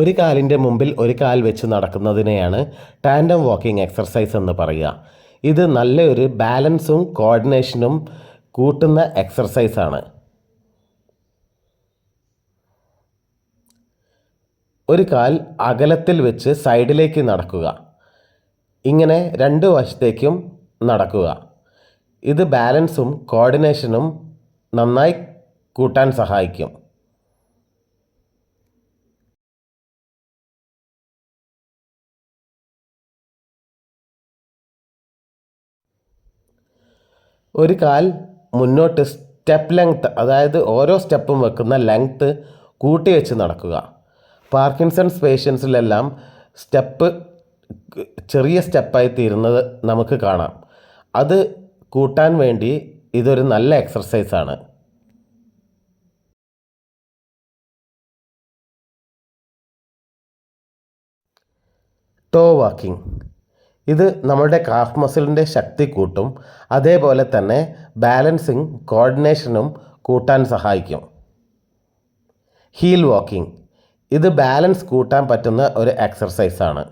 ഒരു കാലിൻ്റെ മുമ്പിൽ ഒരു കാൽ വെച്ച് നടക്കുന്നതിനെയാണ് ടാൻഡം വാക്കിംഗ് എക്സർസൈസ് എന്ന് പറയുക. ഇത് നല്ലൊരു ബാലൻസും കോർഡിനേഷനും കൂട്ടുന്ന എക്സർസൈസാണ്. ഒരു കാൽ അകലത്തിൽ വെച്ച് സൈഡിലേക്ക് നടക്കുക. ഇങ്ങനെ രണ്ട് വശത്തേക്കും നടക്കുക. ഇത് ബാലൻസും കോർഡിനേഷനും നന്നായി കൂട്ടാൻ സഹായിക്കും. ഒരു കാൽ മുന്നോട്ട് സ്റ്റെപ്പ് ലെങ്ത്, അതായത് ഓരോ സ്റ്റെപ്പും വെക്കുന്ന ലെങ്ത്ത് കൂട്ടി വെച്ച് നടക്കുക. പാർക്കിൻസൺസ് പേഷ്യൻസിലെല്ലാം സ്റ്റെപ്പ് ചെറിയ സ്റ്റെപ്പായി തീരുന്നത് നമുക്ക് കാണാം. അത് കൂട്ടാൻ വേണ്ടി ഇതൊരു നല്ല എക്സർസൈസാണ്. ടോ വാക്കിംഗ്, ഇത് നമ്മുടെ കാഫ് മസിലിൻ്റെ ശക്തി കൂട്ടും. അതേപോലെ തന്നെ ബാലൻസിങ് കോർഡിനേഷനും കൂട്ടാൻ സഹായിക്കും. ഹീൽ വാക്കിംഗ്, ഇത് ബാലൻസ് കൂട്ടാൻ പറ്റുന്ന ഒരു എക്സർസൈസാണ്.